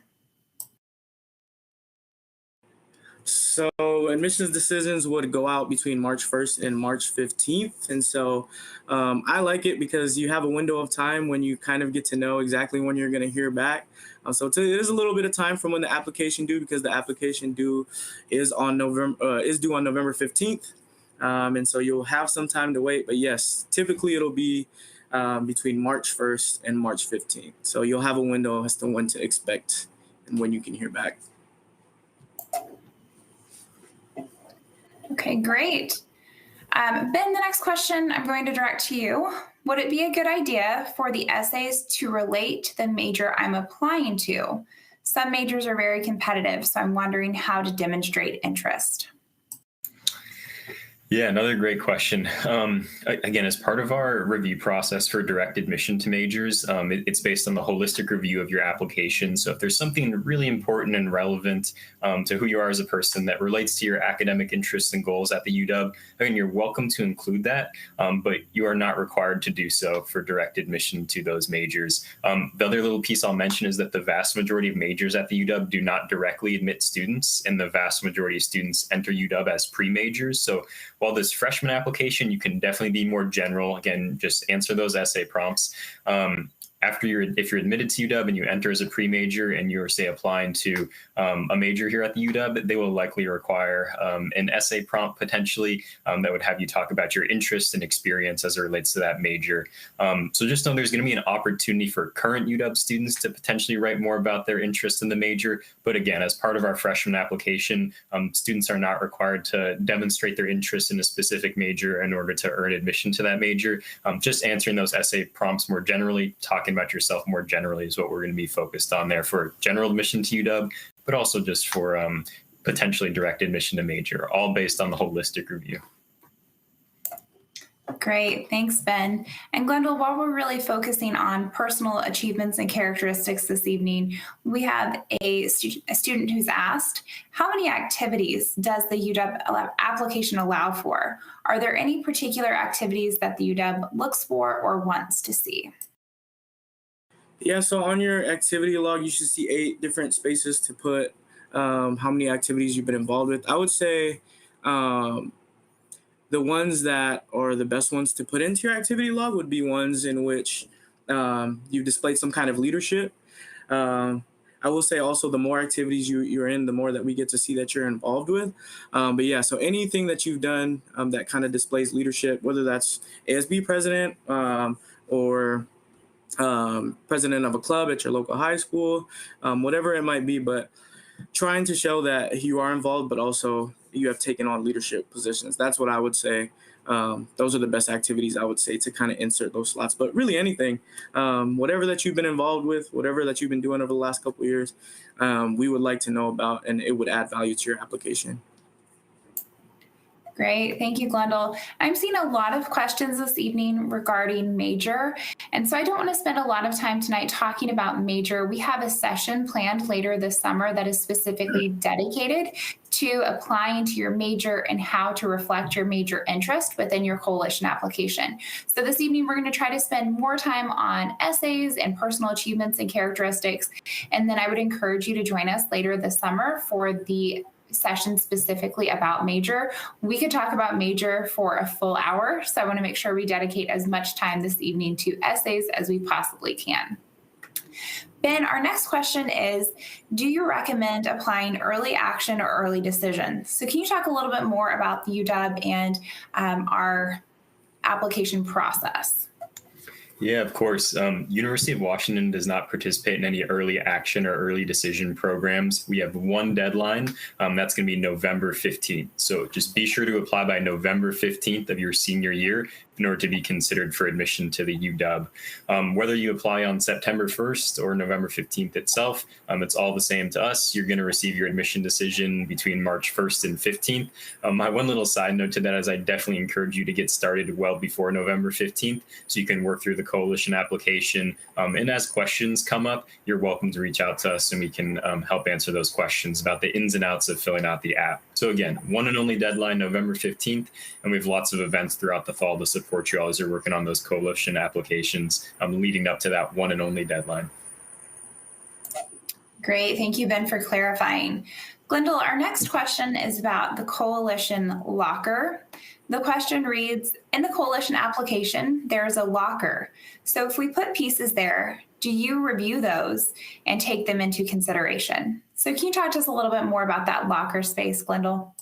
Speaker 3: So admissions decisions would go out between March 1st and March 15th. And so I like it because you have a window of time when you kind of get to know exactly when you're going to hear back. So it is a little bit of time from when the application due, because the application due is due on November 15th. And so you'll have some time to wait. But yes, typically it'll be between March 1st and March 15th. So you'll have a window as to when to expect and when you can hear back.
Speaker 1: Okay, great. Ben, the next question I'm going to direct to you. Would it be a good idea for the essays to relate to the major I'm applying to? Some majors are very competitive, so I'm wondering how to demonstrate interest.
Speaker 2: Yeah, another great question. Again, as part of our review process for direct admission to majors, it's based on the holistic review of your application. So if there's something really important and relevant to who you are as a person that relates to your academic interests and goals at the UW, again, you're welcome to include that, but you are not required to do so for direct admission to those majors. The other little piece I'll mention is that the vast majority of majors at the UW do not directly admit students, and the vast majority of students enter UW as pre-majors. So while this freshman application, you can definitely be more general. Again, just answer those essay prompts. If you're admitted to UW and you enter as a pre-major and you're, say, applying to a major here at the UW, they will likely require an essay prompt potentially that would have you talk about your interest and experience as it relates to that major. So just know there's going to be an opportunity for current UW students to potentially write more about their interest in the major. But again, as part of our freshman application, students are not required to demonstrate their interest in a specific major in order to earn admission to that major. Just answering those essay prompts more generally, talking about yourself more generally is what we're going to be focused on there for general admission to UW, but also just for potentially direct admission to major, all based on the holistic review.
Speaker 1: Great. Thanks, Ben. And Glendale, while we're really focusing on personal achievements and characteristics this evening, we have a student who's asked, how many activities does the UW application allow for? Are there any particular activities that the UW looks for or wants to see?
Speaker 3: Yeah, so on your activity log, you should see 8 different spaces to put how many activities you've been involved with. I would say the ones that are the best ones to put into your activity log would be ones in which you've displayed some kind of leadership. I will say also the more activities you're in, the more that we get to see that you're involved with. But yeah, so anything that you've done that kind of displays leadership, whether that's ASB president or president of a club at your local high school, whatever it might be, but trying to show that you are involved, but also you have taken on leadership positions. That's what I would say. Those are the best activities I would say to kind of insert those slots, but really anything, whatever that you've been involved with, whatever that you've been doing over the last couple of years, we would like to know about, and it would add value to your application.
Speaker 1: Great. Thank you, Glendale. I'm seeing a lot of questions this evening regarding major. And so I don't want to spend a lot of time tonight talking about major. We have a session planned later this summer that is specifically dedicated to applying to your major and how to reflect your major interest within your coalition application. So this evening, we're going to try to spend more time on essays and personal achievements and characteristics. And then I would encourage you to join us later this summer for the session specifically about major. We could talk about major for a full hour, so I want to make sure we dedicate as much time this evening to essays as we possibly can. Ben, our next question is, do you recommend applying early action or early decision? So can you talk a little bit more about the UW and our application process?
Speaker 2: Yeah, of course. University of Washington does not participate in any early action or early decision programs. We have one deadline. That's going to be November 15th. So just be sure to apply by November 15th of your senior year in order to be considered for admission to the UW. Whether you apply on September 1st or November 15th itself, it's all the same to us. You're going to receive your admission decision between March 1st and 15th. My one little side note to that is I definitely encourage you to get started well before November 15th so you can work through the coalition application. And as questions come up, you're welcome to reach out to us and we can help answer those questions about the ins and outs of filling out the app. So again, one and only deadline, November 15th, and we have lots of events throughout the fall to support you all as you're working on those coalition applications leading up to that one and only deadline.
Speaker 1: Great. Thank you, Ben, for clarifying. Glendale, our next question is about the coalition locker. The question reads, in the coalition application, there's a locker. So if we put pieces there, do you review those and take them into consideration? So can you talk to us a little bit more about that locker space, Glendale?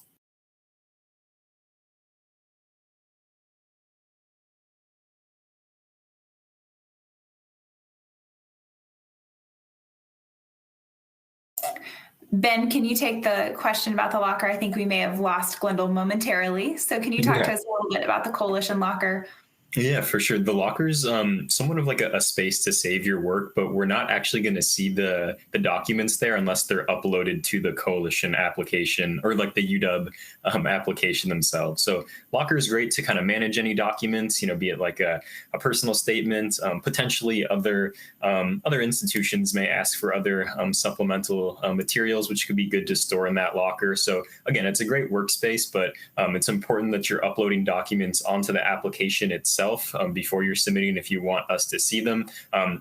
Speaker 1: Ben, can you take the question about the locker? I think we may have lost Glendale momentarily. So can you talk to us a little bit about the coalition locker?
Speaker 2: Yeah, for sure. The locker's somewhat of like a space to save your work, but we're not actually going to see the documents there unless they're uploaded to the coalition application or like the UW application themselves. So locker is great to kind of manage any documents, be it like a personal statement. Potentially other institutions may ask for other supplemental materials, which could be good to store in that locker. So again, it's a great workspace, but it's important that you're uploading documents onto the application itself before you're submitting if you want us to see them.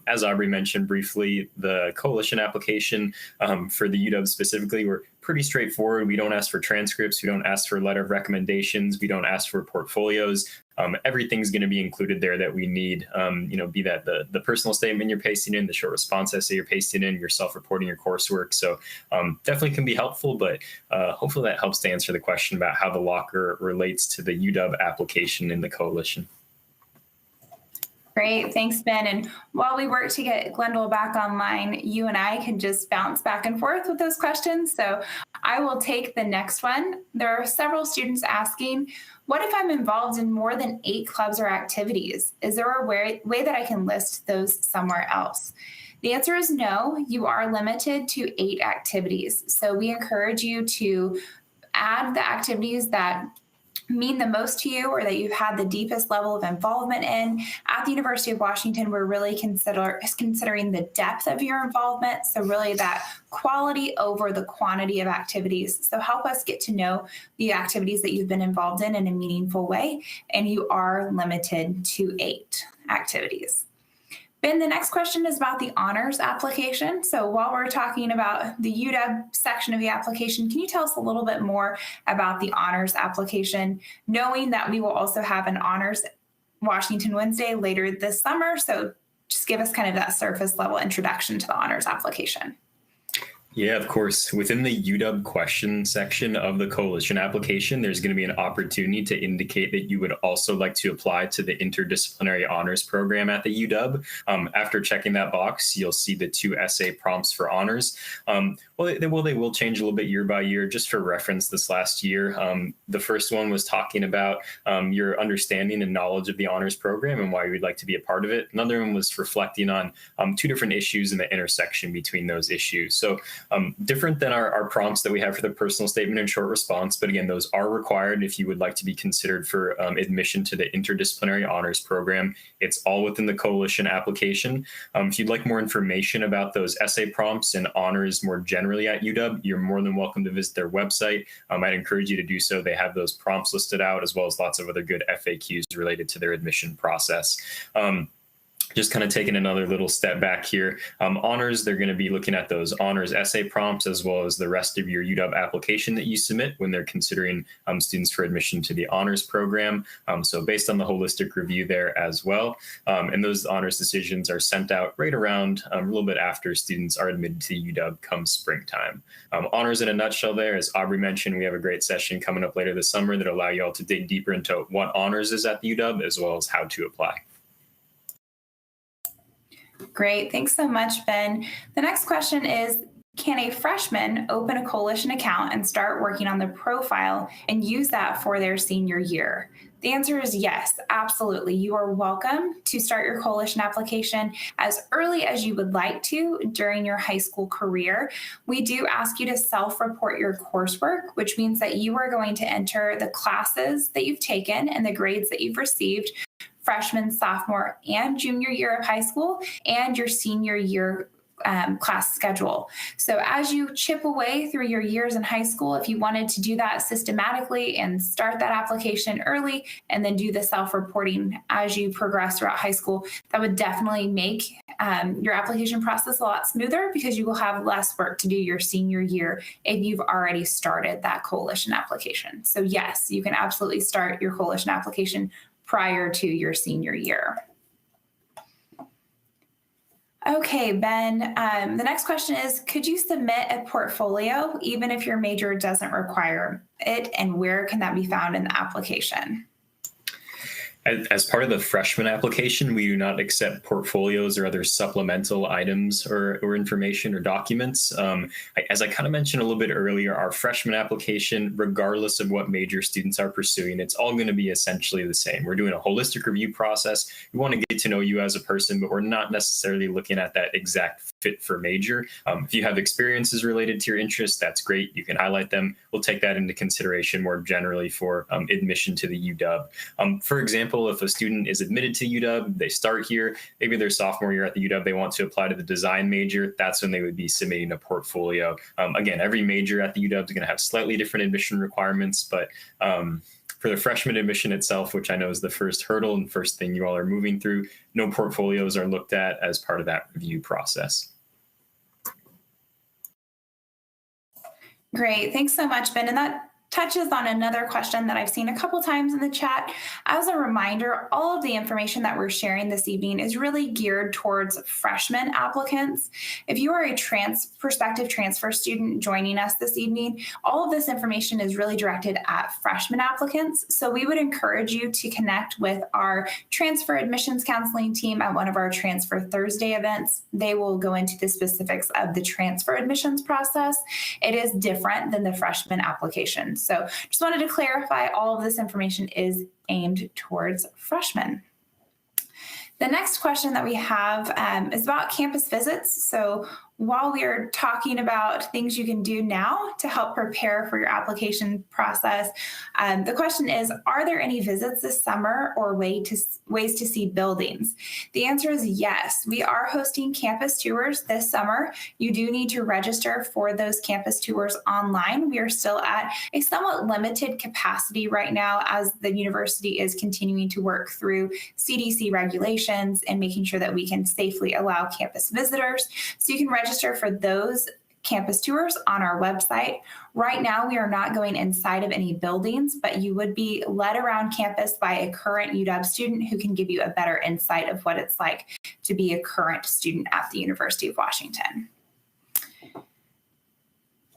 Speaker 2: As Aubrey mentioned briefly, the coalition application for the UW specifically, we're pretty straightforward. We don't ask for transcripts. We don't ask for letter of recommendations. We don't ask for portfolios. Everything's going to be included there that we need, be that the personal statement you're pasting in, the short response essay you're pasting in, your self-reporting your coursework. So definitely can be helpful, but hopefully that helps to answer the question about how the locker relates to the UW application in the coalition.
Speaker 1: Great. Thanks, Ben. And while we work to get Glendale back online, you and I can just bounce back and forth with those questions. So I will take the next one. There are several students asking, what if I'm involved in more than 8 clubs or activities? Is there a way that I can list those somewhere else? The answer is no. You are limited to 8 activities. So we encourage you to add the activities that mean the most to you or that you've had the deepest level of involvement in. At the University of Washington, we're really considering the depth of your involvement. So really that quality over the quantity of activities. So help us get to know the activities that you've been involved in a meaningful way. And you are limited to 8 activities. Ben, the next question is about the honors application. So while we're talking about the UW section of the application, can you tell us a little bit more about the honors application, knowing that we will also have an honors Washington Wednesday later this summer? So just give us kind of that surface level introduction to the honors application.
Speaker 2: Yeah, of course. Within the UW question section of the coalition application, there's going to be an opportunity to indicate that you would also like to apply to the interdisciplinary honors program at the UW. After checking that box, you'll see the 2 essay prompts for honors. They will change a little bit year by year. Just for reference, this last year, the first one was talking about your understanding and knowledge of the honors program and why you'd like to be a part of it. Another one was reflecting on 2 different issues and the intersection between those issues. So different than our prompts that we have for the personal statement and short response. But again, those are required if you would like to be considered for admission to the interdisciplinary honors program. It's all within the coalition application. If you'd like more information about those essay prompts and honors more generally at UW, you're more than welcome to visit their website. I'd encourage you to do so. They have those prompts listed out as well as lots of other good FAQs related to their admission process. Just kind of taking another little step back here. Honors, they're going to be looking at those honors essay prompts as well as the rest of your UW application that you submit when they're considering students for admission to the honors program. So based on the holistic review there as well. And those honors decisions are sent out right around a little bit after students are admitted to UW come springtime. Honors in a nutshell there, as Aubrey mentioned, we have a great session coming up later this summer that allow you all to dig deeper into what honors is at the UW as well as how to apply.
Speaker 1: Great. Thanks so much, Ben. The next question is, can a freshman open a coalition account and start working on the profile and use that for their senior year? The answer is yes, absolutely. You are welcome to start your coalition application as early as you would like to during your high school career. We do ask you to self-report your coursework, which means that you are going to enter the classes that you've taken and the grades that you've received freshman, sophomore, and junior year of high school, and your senior year class schedule. So as you chip away through your years in high school, if you wanted to do that systematically and start that application early and then do the self-reporting as you progress throughout high school, that would definitely make your application process a lot smoother, because you will have less work to do your senior year if you've already started that coalition application. So yes, you can absolutely start your coalition application prior to your senior year. Okay, Ben, the next question is, could you submit a portfolio even if your major doesn't require it, and where can that be found in the application?
Speaker 2: As part of the freshman application, we do not accept portfolios or other supplemental items or information or documents. As I kind of mentioned a little bit earlier, our freshman application, regardless of what major students are pursuing, it's all going to be essentially the same. We're doing a holistic review process. We want to get to know you as a person, but we're not necessarily looking at that exact fit for major. If you have experiences related to your interests, that's great. You can highlight them. We'll take that into consideration more generally for admission to the UW. For example, if a student is admitted to UW, they start here, maybe their sophomore year at the UW, they want to apply to the design major, that's when they would be submitting a portfolio. Again, every major at the UW is going to have slightly different admission requirements, but for the freshman admission itself, which I know is the first hurdle and first thing you all are moving through, no portfolios are looked at as part of that review process.
Speaker 1: Great. Thanks so much, Ben. And that touches on another question that I've seen a couple times in the chat. As a reminder, all of the information that we're sharing this evening is really geared towards freshman applicants. If you are a prospective transfer student joining us this evening, all of this information is really directed at freshman applicants. So we would encourage you to connect with our transfer admissions counseling team at one of our Transfer Thursday events. They will go into the specifics of the transfer admissions process. It is different than the freshman application. So just wanted to clarify, all of this information is aimed towards freshmen. The next question that we have is about campus visits. So while we are talking about things you can do now to help prepare for your application process, the question is, are there any visits this summer or ways to see buildings? The answer is yes. We are hosting campus tours this summer. You do need to register for those campus tours online. We are still at a somewhat limited capacity right now as the university is continuing to work through CDC regulations and making sure that we can safely allow campus visitors. So you can register for those campus tours on our website. Right now, we are not going inside of any buildings, but you would be led around campus by a current UW student who can give you a better insight of what it's like to be a current student at the University of Washington.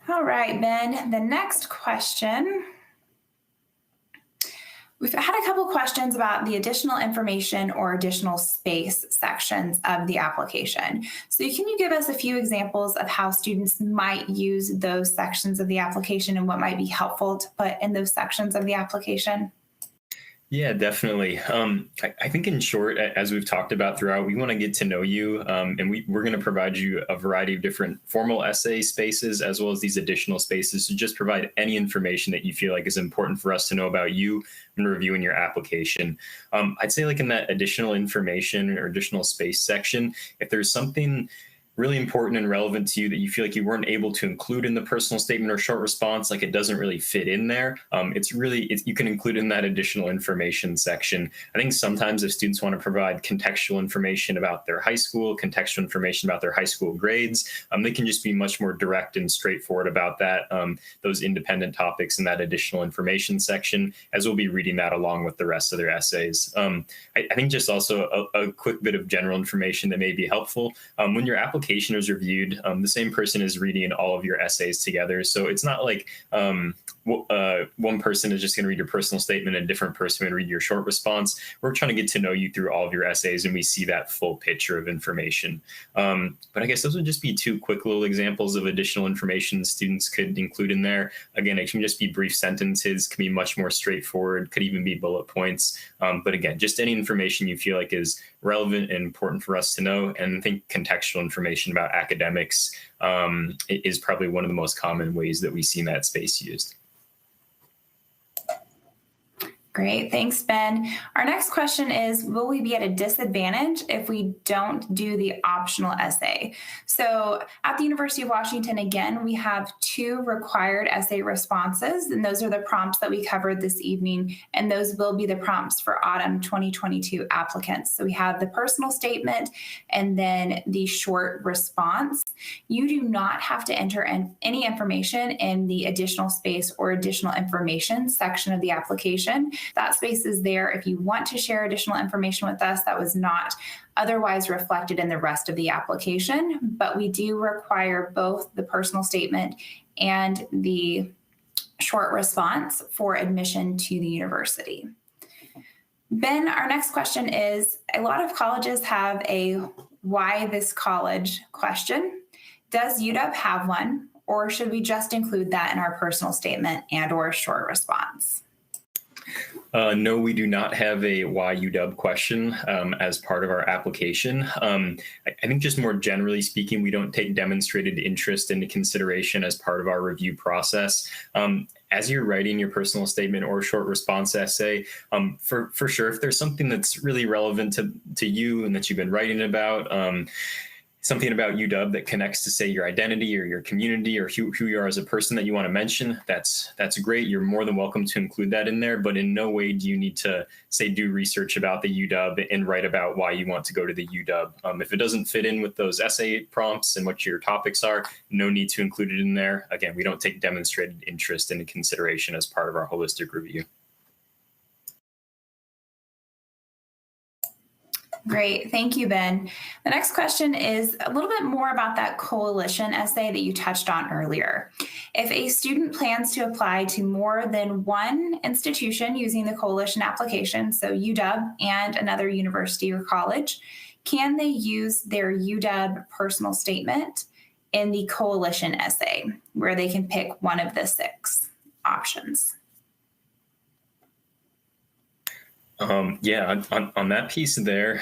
Speaker 1: All right, Ben, the next question. We've had a couple questions about the additional information or additional space sections of the application. So can you give us a few examples of how students might use those sections of the application and what might be helpful to put in those sections of the application?
Speaker 2: Yeah, definitely. I think in short, as we've talked about throughout, we want to get to know you, and we're going to provide you a variety of different formal essay spaces as well as these additional spaces to just provide any information that you feel like is important for us to know about you when reviewing your application. I'd say like in that additional information or additional space section, if there's something really important and relevant to you that you feel like you weren't able to include in the personal statement or short response, like it doesn't really fit in there, you can include in that additional information section. I think sometimes if students want to provide contextual information about their high school, contextual information about their high school grades, they can just be much more direct and straightforward about that, those independent topics in that additional information section, as we'll be reading that along with the rest of their essays. I think just also a quick bit of general information that may be helpful. When your application is reviewed, the same person is reading all of your essays together. So it's not like one person is just going to read your personal statement and a different person would read your short response. We're trying to get to know you through all of your essays, and we see that full picture of information. But I guess those would just be two quick little examples of additional information students could include in there. Again, it can just be brief sentences, can be much more straightforward, could even be bullet points. But again, just any information you feel like is relevant and important for us to know. And I think contextual information about academics is probably one of the most common ways that we see that space used.
Speaker 1: Great. Thanks, Ben. Our next question is, will we be at a disadvantage if we don't do the optional essay? So at the University of Washington, again, we have 2 required essay responses, and those are the prompts that we covered this evening, and those will be the prompts for autumn 2022 applicants. So we have the personal statement and then the short response. You do not have to enter in any information in the additional space or additional information section of the application. That space is there if you want to share additional information with us that was not otherwise reflected in the rest of the application, but we do require both the personal statement and the short response for admission to the university. Ben, our next question is, a lot of colleges have a why this college question. Does UW have one, or should we just include that in our personal statement and or short response?
Speaker 2: No, we do not have a why UW question as part of our application. I think just more generally speaking, we don't take demonstrated interest into consideration as part of our review process. As you're writing your personal statement or short response essay, for sure, if there's something that's really relevant to you and that you've been writing about, something about UW that connects to, say, your identity or your community or who you are as a person that you want to mention, that's great. You're more than welcome to include that in there, but in no way do you need to, say, do research about the UW and write about why you want to go to the UW. If it doesn't fit in with those essay prompts and what your topics are, no need to include it in there. Again, we don't take demonstrated interest into consideration as part of our holistic review.
Speaker 1: Great. Thank you, Ben. The next question is a little bit more about that coalition essay that you touched on earlier. If a student plans to apply to more than one institution using the coalition application, so UW and another university or college, can they use their UW personal statement in the coalition essay, where they can pick one of the 6 options?
Speaker 2: Yeah, on that piece there,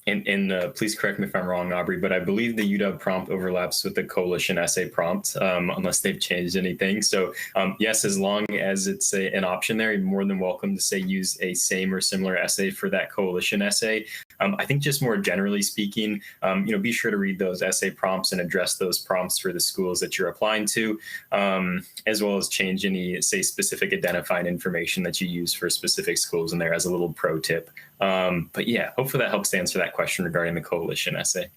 Speaker 2: and please correct me if I'm wrong, Aubrey, but I believe the UW prompt overlaps with the coalition essay prompt, unless they've changed anything. So yes, as long as it's an option there, you're more than welcome to, say, use a same or similar essay for that coalition essay. I think just more generally speaking, be sure to read those essay prompts and address those prompts for the schools that you're applying to, as well as change any, say, specific identifying information that you use for specific schools in there as a little pro tip. But yeah, hopefully that helps to answer that question regarding the coalition essay.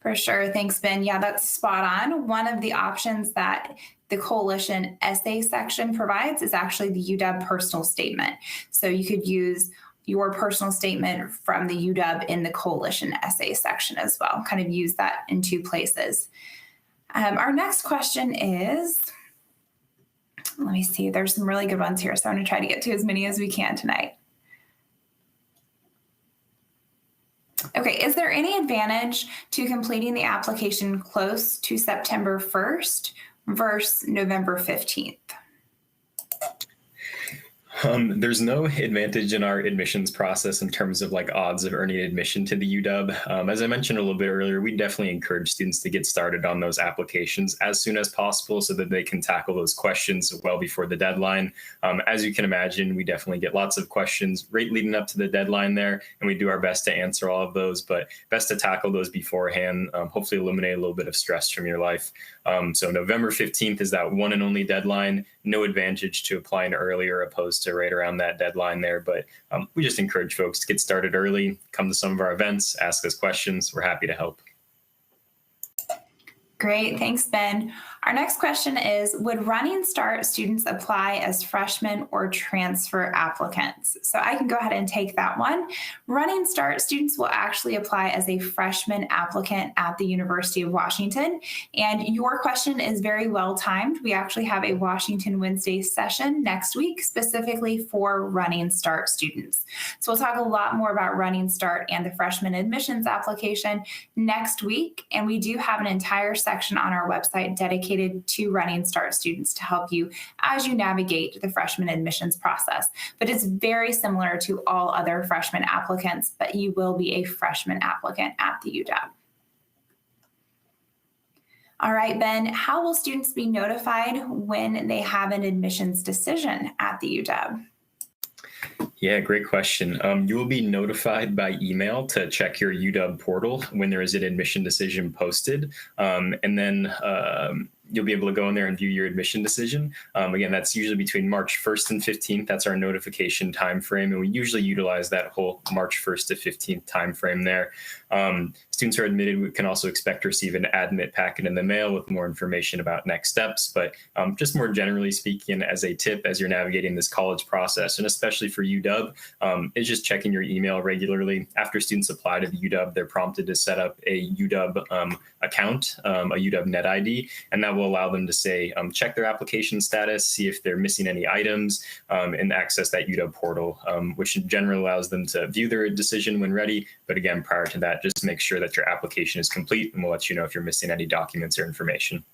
Speaker 1: For sure. Thanks, Ben. Yeah, that's spot on. One of the options that the coalition essay section provides is actually the UW personal statement. So you could use your personal statement from the UW in the coalition essay section as well. Kind of use that in 2 places. Our next question is, let me see, there's some really good ones here, so I'm going to try to get to as many as we can tonight. Okay, is there any advantage to completing the application close to September 1st versus November 15th?
Speaker 2: There's no advantage in our admissions process in terms of like odds of earning admission to the UW. As I mentioned a little bit earlier, we definitely encourage students to get started on those applications as soon as possible so that they can tackle those questions well before the deadline. As you can imagine, we definitely get lots of questions right leading up to the deadline there, and we do our best to answer all of those, but best to tackle those beforehand, hopefully eliminate a little bit of stress from your life. So November 15th is that one and only deadline. No advantage to applying earlier opposed to right around that deadline there. But we just encourage folks to get started early, come to some of our events, ask us questions. We're happy to help.
Speaker 1: Great. Thanks, Ben. Our next question is, would Running Start students apply as freshmen or transfer applicants? So I can go ahead and take that one. Running Start students will actually apply as a freshman applicant at the University of Washington. And your question is very well timed. We actually have a Washington Wednesday session next week specifically for Running Start students. So we'll talk a lot more about Running Start and the freshman admissions application next week. And we do have an entire section on our website dedicated to Running Start students to help you as you navigate the freshman admissions process. But it's very similar to all other freshman applicants, but you will be a freshman applicant at the UW. All right, Ben, how will students be notified when they have an admissions decision at the UW?
Speaker 2: Yeah, great question. You will be notified by email to check your UW portal when there is an admission decision posted. And then you'll be able to go in there and view your admission decision. Again, that's usually between March 1st and 15th. That's our notification timeframe. And we usually utilize that whole March 1st to 15th timeframe there. Students who are admitted, we can also expect to receive an admit packet in the mail with more information about next steps. But just more generally speaking, as a tip, as you're navigating this college process, and especially for UW, is just checking your email regularly. After students apply to the UW, they're prompted to set up a UW account, a UW Net ID, and that will allow them to say, check their application status, see if they're missing any items, and access that UW portal, which generally allows them to view their decision when ready. But again, prior to that, just make sure that your application is complete, and we'll let you know if you're missing any documents or information.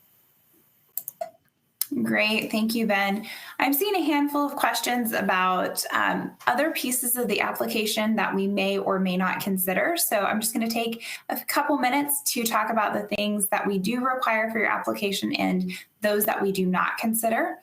Speaker 1: Great. Thank you, Ben. I'm seeing a handful of questions about other pieces of the application that we may or may not consider. So I'm just going to take a couple minutes to talk about the things that we do require for your application and those that we do not consider.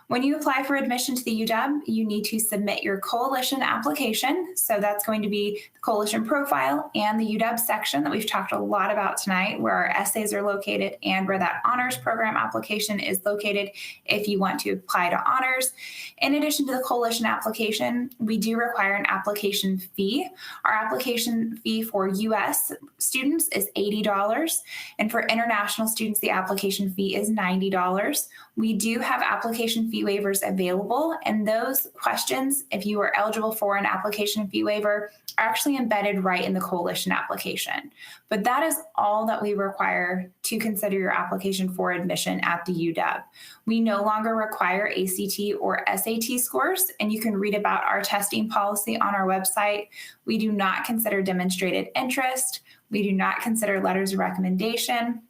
Speaker 1: When you apply for admission to the UW, you need to submit your coalition application. So that's going to be the coalition profile and the UW section that we've talked a lot about tonight, where our essays are located and where that honors program application is located if you want to apply to honors. In addition to the coalition application, we do require an application fee. Our application fee for US students is $80, and for international students, the application fee is $90. We do have application fee waivers available, and those questions, if you are eligible for an application fee waiver, are actually embedded right in the coalition application. But that is all that we require to consider your application for admission at the UW. We no longer require ACT or SAT scores, and you can read about our testing policy on our website. We do not consider demonstrated interest. We do not consider letters of recommendation.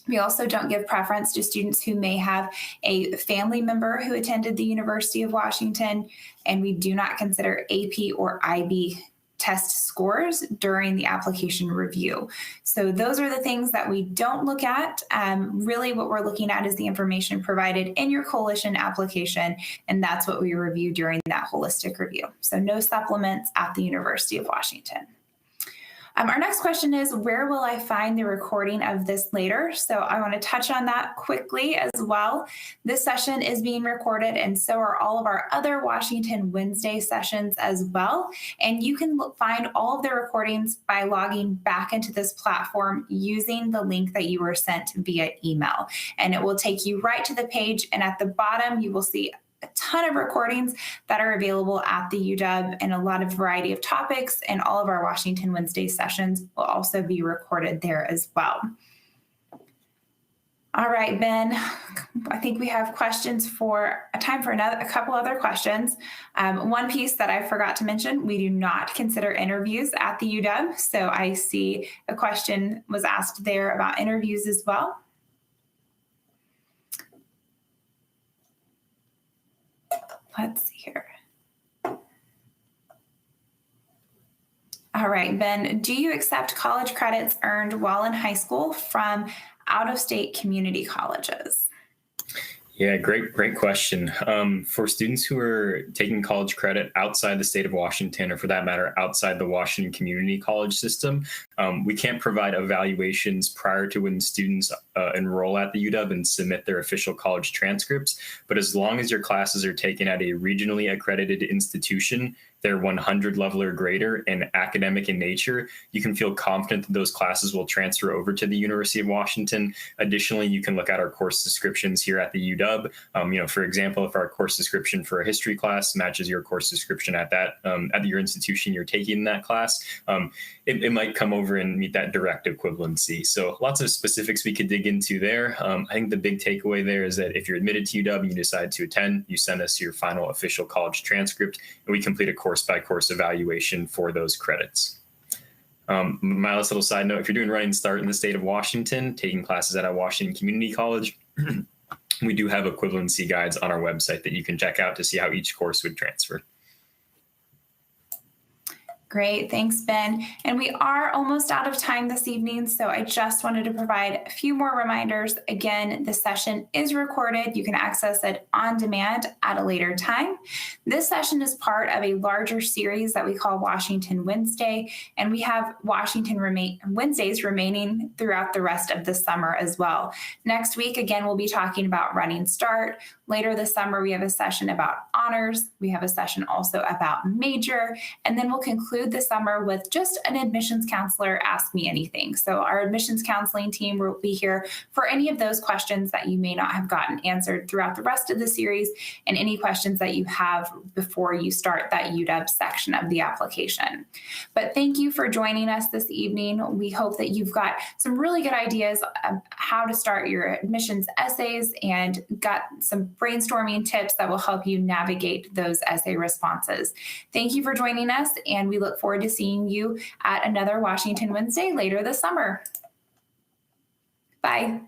Speaker 1: We also don't give preference to students who may have a family member who attended the University of Washington, and we do not consider AP or IB test scores during the application review. So those are the things that we don't look at. Really what we're looking at is the information provided in your coalition application, and that's what we review during that holistic review. So no supplements at the University of Washington. Our next question is, where will I find the recording of this later? So I want to touch on that quickly as well. This session is being recorded, and so are all of our other Washington Wednesday sessions as well. And you can find all of the recordings by logging back into this platform using the link that you were sent via email. And it will take you right to the page, and at the bottom you will see a ton of recordings that are available at the UW, and a lot of variety of topics, and all of our Washington Wednesday sessions will also be recorded there as well. All right, Ben, I think we have questions for time for a couple other questions. One piece that I forgot to mention, we do not consider interviews at the UW. So I see a question was asked there about interviews as well. Let's see here. All right, Ben, do you accept college credits earned while in high school from out-of-state community colleges?
Speaker 2: Yeah, great question. For students who are taking college credit outside the state of Washington, or for that matter, outside the Washington Community College system, we can't provide evaluations prior to when students enroll at the UW and submit their official college transcripts. But as long as your classes are taken at a regionally accredited institution, they're 100 level or greater and academic in nature, you can feel confident that those classes will transfer over to the University of Washington. Additionally, you can look at our course descriptions here at the UW. For example, if our course description for a history class matches your course description at your institution you're taking that class, it might come over and meet that direct equivalency. So lots of specifics we could dig into there. I think the big takeaway there is that if you're admitted to UW and you decide to attend, you send us your final official college transcript, and we complete a course-by-course evaluation for those credits. My last little side note, if you're doing Running Start in the state of Washington, taking classes at a Washington Community College, we do have equivalency guides on our website that you can check out to see how each course would transfer.
Speaker 1: Great. Thanks, Ben. And we are almost out of time this evening, so I just wanted to provide a few more reminders. Again, the session is recorded. You can access it on demand at a later time. This session is part of a larger series that we call Washington Wednesday, and we have Wednesdays remaining throughout the rest of the summer as well. Next week, again, we'll be talking about Running Start. Later this summer, we have a session about honors. We have a session also about major, and then we'll conclude the summer with just an admissions counselor Ask Me Anything. So our admissions counseling team will be here for any of those questions that you may not have gotten answered throughout the rest of the series, and any questions that you have before you start that UW section of the application. But thank you for joining us this evening. We hope that you've got some really good ideas of how to start your admissions essays and got some brainstorming tips that will help you navigate those essay responses. Thank you for joining us, and we look forward to seeing you at another Washington Wednesday later this summer. Bye.